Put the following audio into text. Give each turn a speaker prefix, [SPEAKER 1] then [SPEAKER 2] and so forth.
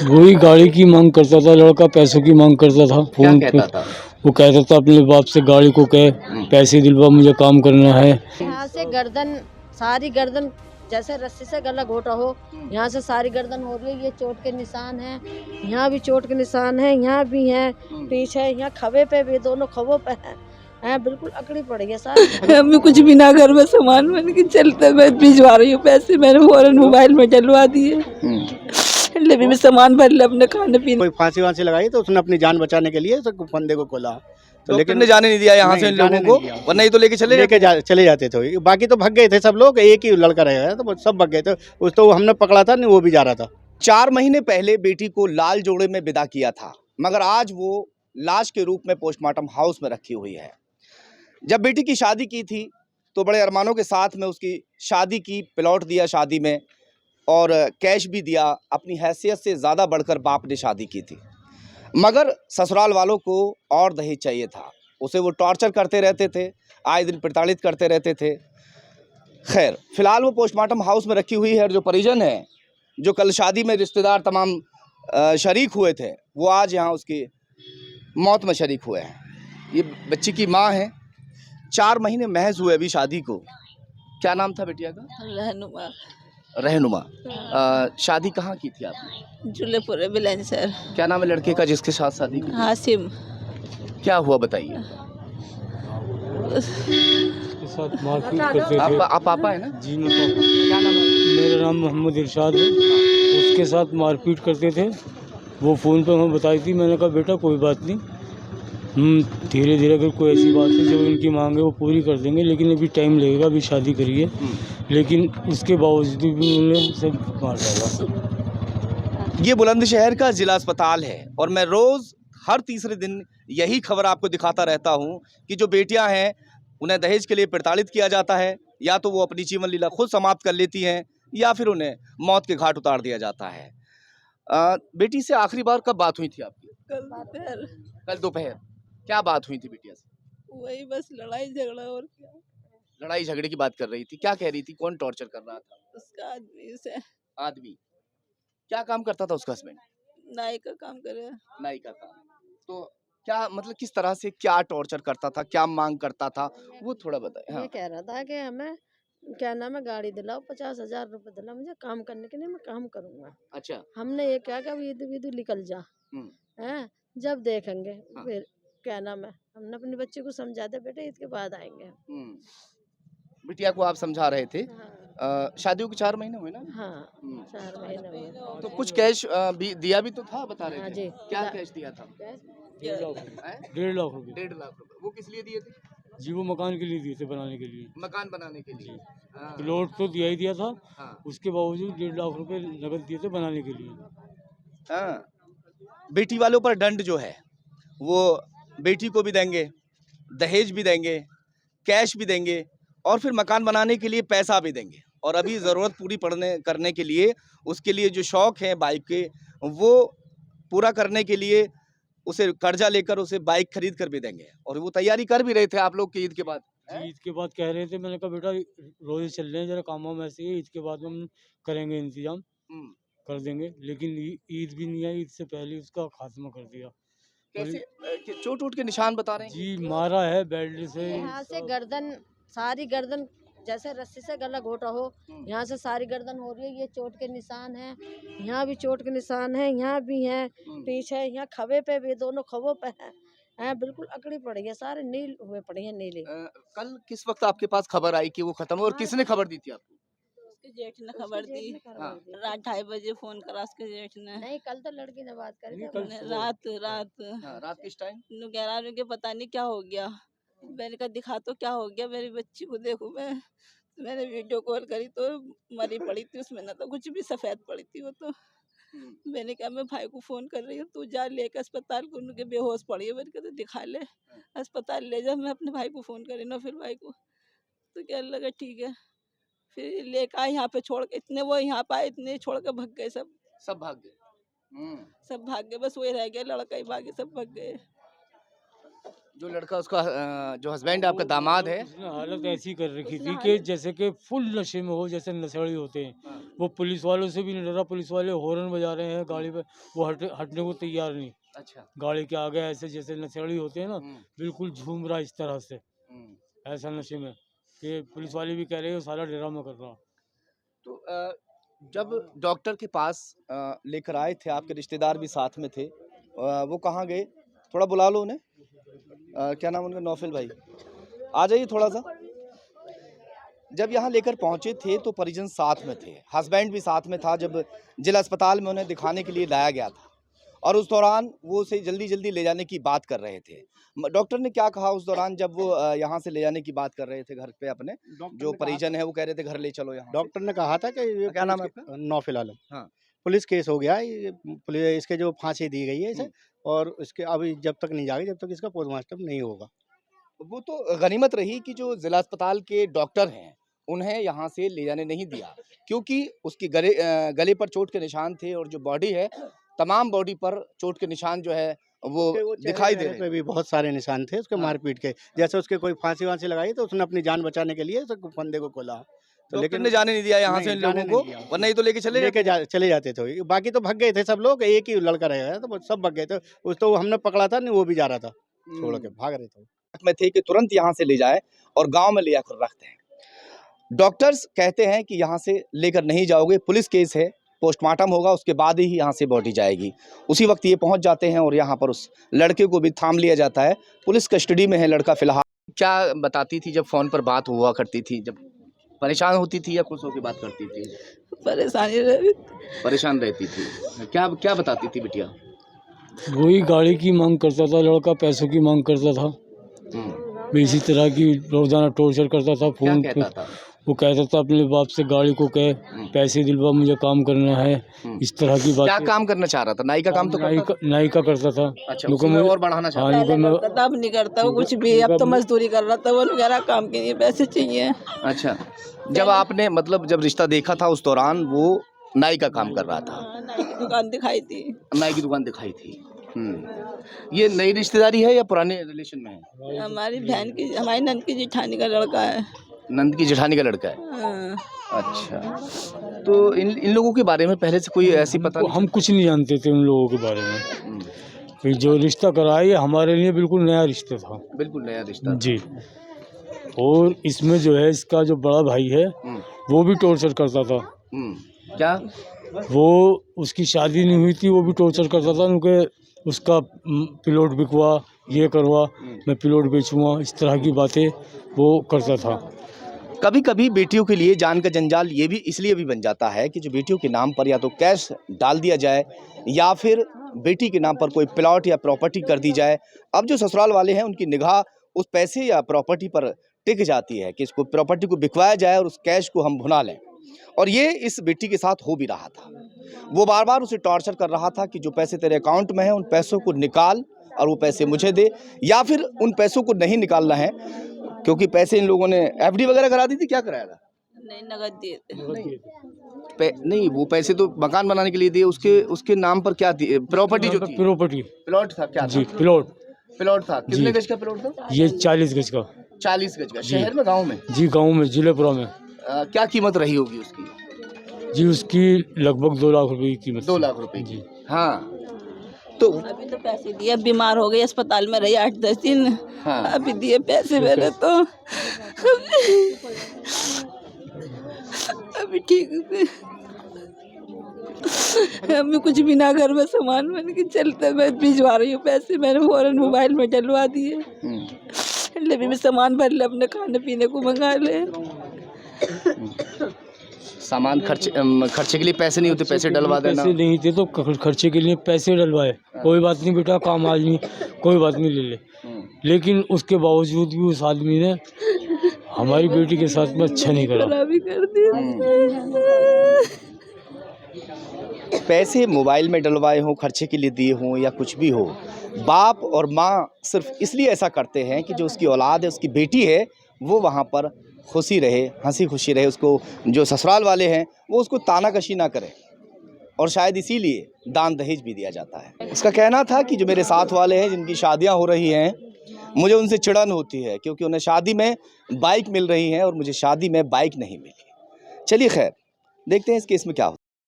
[SPEAKER 1] वही गाड़ी की मांग करता था, लड़का पैसों की मांग करता था
[SPEAKER 2] क्या
[SPEAKER 1] फोन पे।
[SPEAKER 2] कहता था?
[SPEAKER 1] वो कहता था अपने बाप से गाड़ी को कहे पैसे दिलवा, मुझे काम करना है।
[SPEAKER 3] यहाँ से गर्दन, सारी गर्दन जैसे रस्सी से गला घोटा हो, यहाँ से सारी गर्दन हो रही है। ये चोट के निशान हैं, यहाँ भी चोट के निशान हैं, यहाँ भी हैं, पीछे यहाँ खभे पे भी, दोनों खभों पे हैं, बिल्कुल अकड़ी पड़ी है सारी।
[SPEAKER 4] हमें कुछ भी ना, घर में सामान बन के चलते, मैं भिजवा रही हूँ पैसे, मैंने फौरन मोबाइल में डलवा दिए। लेकिन भी सामान भर ले अपने खाने पीने।
[SPEAKER 5] कोई फांसी वांसी लगाई तो उसने अपनी जान बचाने के लिए उस फंदे को खोला, तो
[SPEAKER 2] लेकिन ने जाने नहीं दिया यहाँ से इन लोगों को, वरना ही तो लेके
[SPEAKER 5] चले जाते थे। बाकी तो भाग गए थे सब लोग, एक ही लड़का रह गया तो सब भाग गए थे। उस तो हमने पकड़ा था नहीं, वो भी जा रहा था।
[SPEAKER 2] 4 महीने पहले बेटी को लाल जोड़े में विदा किया था, मगर आज वो लाश के रूप में पोस्टमार्टम हाउस में रखी हुई है। जब बेटी की शादी की थी तो बड़े अरमानों के साथ में उसकी शादी की, प्लॉट दिया शादी में और कैश भी दिया। अपनी हैसियत से ज़्यादा बढ़कर बाप ने शादी की थी, मगर ससुराल वालों को और दहेज चाहिए था। उसे वो टॉर्चर करते रहते थे, आए दिन प्रताड़ित करते रहते थे। खैर, फिलहाल वो पोस्टमार्टम हाउस में रखी हुई है। और जो परिजन है, जो कल शादी में रिश्तेदार तमाम शरीक हुए थे, वो आज यहाँ उसकी मौत में शरीक हुए हैं। ये बच्ची की माँ है, 4 महीने महज हुए अभी शादी को। क्या नाम था बेटिया का?
[SPEAKER 4] रहनुमा।
[SPEAKER 2] रहनुमा। शादी कहाँ की थी आपने?
[SPEAKER 4] जुलेपुर बिलेंसर।
[SPEAKER 2] क्या नाम है लड़के का जिसके साथ शादी की?
[SPEAKER 4] हासिम।
[SPEAKER 2] क्या हुआ बताइए।
[SPEAKER 1] उसके साथ मारपीट करते थे।
[SPEAKER 2] आप पापा है ना?
[SPEAKER 1] जी मैं पापा।
[SPEAKER 2] क्या नाम है?
[SPEAKER 1] मेरा नाम मोहम्मद इरशाद है। उसके साथ मारपीट करते थे। वो फ़ोन पे हमें बताई थी। मैंने कहा बेटा कोई बात नहीं, धीरे धीरे अगर कोई ऐसी बात है जो उनकी मांग है वो पूरी कर देंगे, लेकिन अभी टाइम लगेगा, अभी शादी करिए। लेकिन उसके बावजूद भी उन्होंने सब मार डाला।
[SPEAKER 2] ये बुलंदशहर का जिला अस्पताल है और मैं रोज़ हर तीसरे दिन यही खबर आपको दिखाता रहता हूँ कि जो बेटियां हैं उन्हें दहेज के लिए प्रताड़ित किया जाता है, या तो वो अपनी जीवन लीला खुद समाप्त कर लेती हैं या फिर उन्हें मौत के घाट उतार दिया जाता है। बेटी से आखिरी बार कब बात हुई थी आपकी? कल दोपहर। क्या बात हुई थी बिटिया से?
[SPEAKER 4] वही बस लड़ाई झगड़ा और क्या।
[SPEAKER 2] लड़ाई झगड़े की बात कर रही थी। क्या कह रही थी? कौन टॉर्चर कर रहा था?
[SPEAKER 4] उसका आदमी से।
[SPEAKER 2] आदमी। क्या काम करता था उसका हस्बैंड?
[SPEAKER 4] नाई का काम करे।
[SPEAKER 2] नाई का काम। तो क्या मतलब किस तरह से क्या टॉर्चर करता था, क्या मांग करता था, वो थोड़ा बताएं। हाँ।
[SPEAKER 3] ये कह रहा था कि हमें क्या नाम है, गाड़ी दिलाओ, 50,000 रुपए दिलाओ, मुझे काम करने के लिए, मैं काम करूंगा।
[SPEAKER 2] अच्छा।
[SPEAKER 3] हमने ये क्या कि ईद विद निकल जा, हैं, जब देखेंगे।
[SPEAKER 2] हाँ।
[SPEAKER 3] फिर क्या नाम है, हमने अपनी बच्ची को समझा दे बेटे ईद के बाद आएंगे।
[SPEAKER 2] बिटिया को आप समझा रहे थे।
[SPEAKER 3] हाँ,
[SPEAKER 2] शादियों के 4 महीने हुए ना?
[SPEAKER 3] हाँ, 4 महीने हुए।
[SPEAKER 2] तो कुछ कैश भी दिया भी तो था, बता रहे
[SPEAKER 3] हाँ
[SPEAKER 2] थे।
[SPEAKER 3] जी।
[SPEAKER 2] क्या कैश दिया था?
[SPEAKER 1] 1.5 लाख रुपए।
[SPEAKER 2] 1.5 लाख रुपए। वो किस लिए दिए थे?
[SPEAKER 1] जी वो मकान के लिए दिए थे, बनाने के लिए।
[SPEAKER 2] मकान बनाने के लिए। हाँ।
[SPEAKER 1] प्लॉट तो दिया ही दिया था,
[SPEAKER 2] हाँ।
[SPEAKER 1] उसके बावजूद 1.5 लाख रुपए नगद दिए थे बनाने के लिए।
[SPEAKER 2] हाँ। बेटी वालों पर दंड जो है वो बेटी को भी देंगे, दहेज भी देंगे, कैश भी देंगे और फिर मकान बनाने के लिए पैसा भी देंगे। और अभी ज़रूरत पूरी करने के लिए, उसके लिए जो शौक है बाइक के, वो पूरा करने के लिए उसे कर्जा लेकर उसे बाइक खरीद कर भी देंगे। और वो तैयारी कर भी रहे थे आप लोग की ईद के बाद।
[SPEAKER 1] जी ईद के बाद कह रहे थे। मैंने कहा बेटा रोज़ चल रहे हैं, जरा काम वाम ऐसे ही, ईद के बाद हम करेंगे इंतजाम, कर देंगे। लेकिन ईद भी नहीं आई, ईद से पहले उसका खात्मा कर दिया।
[SPEAKER 2] कैसे चोट वोट के निशान बता रहे हैं?
[SPEAKER 1] जी मारा है बेल्ट से।
[SPEAKER 3] यहाँ से गर्दन, सारी गर्दन जैसे रस्सी से गला घोटा हो, यहाँ से सारी गर्दन हो रही है। ये चोट के निशान हैं, यहाँ भी चोट के निशान हैं, यहाँ भी हैं, पीछे यहाँ खभे पे भी, दोनों खभों पे हैं, बिल्कुल अकड़ी पड़ी है, सारे नील हुए पड़ी है, नीली।
[SPEAKER 2] कल किस वक्त आपके पास खबर आई कि वो खत्म हो, और किसने खबर दी थी आपको?
[SPEAKER 4] उसके जेठ ने खबर दी।
[SPEAKER 2] हाँ।
[SPEAKER 4] रात 2:30 बजे फोन करा उसके जेठ ने।
[SPEAKER 3] नहीं, कल तो लड़की ने बात करी थी।
[SPEAKER 4] रात
[SPEAKER 2] किस टाइम?
[SPEAKER 4] कह रहा है कि पता नहीं क्या हो गया। मैंने कहा दिखा तो क्या हो गया, मेरी बच्ची को देखो। मैंने वीडियो कॉल करी तो मरी पड़ी थी, उसमें ना तो कुछ भी सफेद पड़ी थी वो तो। मैंने कहा मैं भाई को फोन कर रही हूँ, तू जा लेकर अस्पताल को, उनके बेहोश पड़ी है। मैंने कहा तो दिखा ले, अस्पताल ले जा। मैं अपने भाई को फोन करी ना, फिर भाई को तो क्या लगा ठीक है। फिर लेकर आए यहाँ पे, छोड़ के इतने वो यहाँ पे आए, इतने छोड़ के भाग गए
[SPEAKER 2] सब भाग गए।
[SPEAKER 4] सब भाग गए, बस वही रह गया, लड़का ही भागे, सब भाग गए।
[SPEAKER 2] जो लड़का उसका जो हस्बैंड आपका दामाद है,
[SPEAKER 1] उसने हालत ऐसी कर रखी थी कि जैसे कि फुल नशे में हो, जैसे नशेड़ी होते हैं। वो पुलिस वालों से भी नहीं डरा, पुलिस वाले हॉर्न बजा रहे हैं गाड़ी पे, वो हटने को तैयार नहीं।
[SPEAKER 2] अच्छा।
[SPEAKER 1] गाड़ी के आगे ऐसे जैसे नशेड़ी होते हैं ना,
[SPEAKER 2] हम्म,
[SPEAKER 1] बिल्कुल झूम रहा इस तरह से,
[SPEAKER 2] हम्म।
[SPEAKER 1] ऐसा नशे में कि पुलिस वाले भी कह रहे हैं सारा ड्रामा कर रहा।
[SPEAKER 2] तो जब डॉक्टर के पास लेकर आए थे, आपके रिश्तेदार भी साथ में थे, वो कहाँ गए? थोड़ा बुला लो उन्हें। क्या नाम उनका? नौफिल भाई, आ जाइए थोड़ा सा। जब यहाँ लेकर पहुँचे थे तो परिजन साथ में थे, हस्बैंड भी साथ में था जब जिला अस्पताल में उन्हें दिखाने के लिए लाया गया था, और उस दौरान वो उसे जल्दी जल्दी ले जाने की बात कर रहे थे। डॉक्टर ने क्या कहा उस दौरान जब वो यहाँ से ले जाने की बात कर रहे थे घर पे अपने? जो परिजन है वो कह रहे थे घर ले चलो यहाँ से।
[SPEAKER 5] डॉक्टर ने कहा था कि ये
[SPEAKER 2] क्या नाम है
[SPEAKER 5] पुलिस के- नौफिल आलम।
[SPEAKER 2] हाँ।
[SPEAKER 5] पुलिस केस हो गया है, ये पुलिस इसके जो फांसी दी गई है इसे, और इसके अभी जब तक नहीं जाएगी, जब तक इसका पोस्टमार्टम नहीं होगा।
[SPEAKER 2] वो तो गनीमत रही कि जो जिला अस्पताल के डॉक्टर हैं उन्हें यहाँ से ले जाने नहीं दिया, क्योंकि उसके गले पर चोट के निशान थे, और जो बॉडी है तमाम बॉडी पर चोट के निशान जो है वो दिखाई दे रहे
[SPEAKER 5] पे भी बहुत सारे निशान थे उसके
[SPEAKER 2] हाँ।
[SPEAKER 5] मारपीट के, जैसे उसके कोई फांसी वांसी लगाई तो उसने अपनी जान बचाने के लिए उस फंदे को खोला, तो
[SPEAKER 2] लेकिन ने जाने नहीं दिया यहाँ से इन लोगों को, वरना ही तो लेके चले
[SPEAKER 5] चले जाते थे। बाकी तो भाग गए थे सब लोग, एक ही लड़का रह गया तो सब भाग गए थे। उस तो हमने पकड़ा था नहीं, वो भी जा रहा था छोड़ के भाग रहे थे।
[SPEAKER 2] में थे कि तुरंत यहाँ से ले जाए और गांव में ले आकर रखते हैं। डॉक्टर्स कहते हैं कि यहाँ से लेकर नहीं जाओगे, पुलिस केस है, पोस्टमार्टम होगा, उसके बाद ही यहाँ से बॉडी जाएगी। उसी वक्त ये पहुँच जाते हैं और यहाँ पर उस लड़के को भी थाम लिया जाता है। पुलिस कस्टडी में है लड़का फिलहाल। क्या बताती थी जब फ़ोन पर बात हुआ करती थी, जब परेशान होती थी या खुश होकर बात करती थी? परेशान रहती थी। क्या क्या बताती थी बिटिया?
[SPEAKER 1] वही गाड़ी की मांग करता था लड़का, पैसों की मांग करता था, इसी तरह की रोजाना टॉर्चर करता था
[SPEAKER 2] क्या
[SPEAKER 1] फोन पे।
[SPEAKER 2] कहता था?
[SPEAKER 1] वो कहता था अपने बाप से गाड़ी को कह पैसे दिलवा, मुझे काम करना है, इस तरह की बात।
[SPEAKER 2] क्या काम करना चाह रहा था? नाई का काम तो करता था?
[SPEAKER 1] नाई का करता था।
[SPEAKER 2] अच्छा,
[SPEAKER 1] नुको
[SPEAKER 2] उसमें
[SPEAKER 1] मैं-
[SPEAKER 2] और बढ़ाना चाह
[SPEAKER 1] हाँ,
[SPEAKER 2] रहा
[SPEAKER 1] नुको मैं-
[SPEAKER 4] करता था, अब नहीं करता वो कुछ भी, अब तो मजदूरी कर रहा था वो, वगैरह काम के लिए पैसे चाहिए।
[SPEAKER 2] था। अच्छा, जब आपने मतलब जब रिश्ता देखा था उस दौरान वो नाई का काम कर रहा था?
[SPEAKER 4] हाँ, नाई की दुकान दिखाई थी।
[SPEAKER 2] नाई की दुकान दिखाई थी। ये नई रिश्तेदारी है या पुराने रिलेशन में है?
[SPEAKER 4] हमारी बहन की, हमारी नंद की जेठानी का लड़का है।
[SPEAKER 2] नंद की जेठानी का लड़का है।
[SPEAKER 4] हाँ।
[SPEAKER 2] अच्छा, तो इन लोगों के बारे में पहले से कोई ऐसी पता नहीं?
[SPEAKER 1] हम कुछ नहीं जानते थे उन लोगों के बारे में।
[SPEAKER 2] हम्म,
[SPEAKER 1] फिर जो रिश्ता करा ये हमारे लिए बिल्कुल नया रिश्ता था
[SPEAKER 2] बिल्कुल नया रिश्ता।
[SPEAKER 1] जी। और इसमें जो है इसका जो बड़ा भाई है वो भी टॉर्चर करता था।
[SPEAKER 2] क्या?
[SPEAKER 1] वो उसकी शादी नहीं हुई थी, वो भी टॉर्चर करता था उनके, उसका प्लॉट बिकवा, ये करवा, मैं प्लॉट बेचूँगा, इस तरह की बातें वो करता था।
[SPEAKER 2] कभी कभी बेटियों के लिए जान का जंजाल ये भी इसलिए भी बन जाता है कि जो बेटियों के नाम पर या तो कैश डाल दिया जाए या फिर बेटी के नाम पर कोई प्लॉट या प्रॉपर्टी कर दी जाए। अब जो ससुराल वाले हैं उनकी निगाह उस पैसे या प्रॉपर्टी पर टिक जाती है कि इसको प्रॉपर्टी को बिकवाया जाए और उस कैश को हम भुना लें, और ये इस बेटी के साथ हो भी रहा था। वो बार बार उसे टॉर्चर कर रहा था कि जो पैसे तेरे अकाउंट में हैं उन पैसों को निकाल और वो पैसे मुझे दे, या फिर उन पैसों को नहीं निकालना है क्योंकि पैसे इन लोगों ने एफडी वगैरह करा दी थी। क्या कराया था?
[SPEAKER 4] नहीं, नगद दिए थे।
[SPEAKER 2] नहीं, वो पैसे तो मकान बनाने के लिए दिए। उसके नाम पर क्या थी? प्रॉपर्टी जो थी,
[SPEAKER 1] प्रॉपर्टी
[SPEAKER 2] प्लॉट था। क्या
[SPEAKER 1] जी,
[SPEAKER 2] था?
[SPEAKER 1] प्लॉट
[SPEAKER 2] था। कितने गज का प्लॉट था?
[SPEAKER 1] ये 40 गज का।
[SPEAKER 2] 40 गज का। शहर में, गांव में?
[SPEAKER 1] जी, गांव में, जिलेपुरा में।
[SPEAKER 2] क्या कीमत रही होगी उसकी?
[SPEAKER 1] जी, उसकी लगभग 2 लाख रुपए की कीमत।
[SPEAKER 2] 2 लाख रुपए
[SPEAKER 1] जी।
[SPEAKER 2] हाँ, तो
[SPEAKER 4] अभी तो पैसे दिए, बीमार हो गई, अस्पताल में रही 8-10 दिन।
[SPEAKER 2] हाँ।
[SPEAKER 4] अभी दिए पैसे मैंने तो अभी ठीक है। अभी कुछ भी ना, घर में सामान बन के चलते, मैं भिजवा रही हूँ पैसे, मैंने फौरन मोबाइल में डलवा दिए। ले भी सामान भर ले, अपने खाने पीने को मंगा ले।
[SPEAKER 2] सामान खर्चे के लिए पैसे नहीं होते, पैसे डलवा देना।
[SPEAKER 1] पैसे नहीं थे तो खर्चे के लिए पैसे डलवाए। कोई बात नहीं बेटा, काम आज नहीं, कोई बात नहीं, ले ले। लेकिन उसके बावजूद भी उस आदमी ने हमारी बेटी के साथ में अच्छा नहीं करा।
[SPEAKER 4] खराबी कर दी।
[SPEAKER 2] पैसे मोबाइल में डलवाए हों, खर्चे के लिए दिए हों या कुछ भी हो, बाप और माँ सिर्फ इसलिए ऐसा करते हैं कि जो उसकी औलाद है, उसकी बेटी है, वो वहाँ पर खुशी रहे, हंसी खुशी रहे। उसको जो ससुराल वाले हैं वो उसको तानाकशी ना करें, और शायद इसीलिए दान दहेज भी दिया जाता है। उसका कहना था कि जो मेरे साथ वाले हैं जिनकी शादियां हो रही हैं मुझे उनसे चिढ़न होती है क्योंकि उन्हें शादी में बाइक मिल रही है और मुझे शादी में बाइक नहीं मिली। चलिए खैर, देखते हैं इस केस में क्या होता है।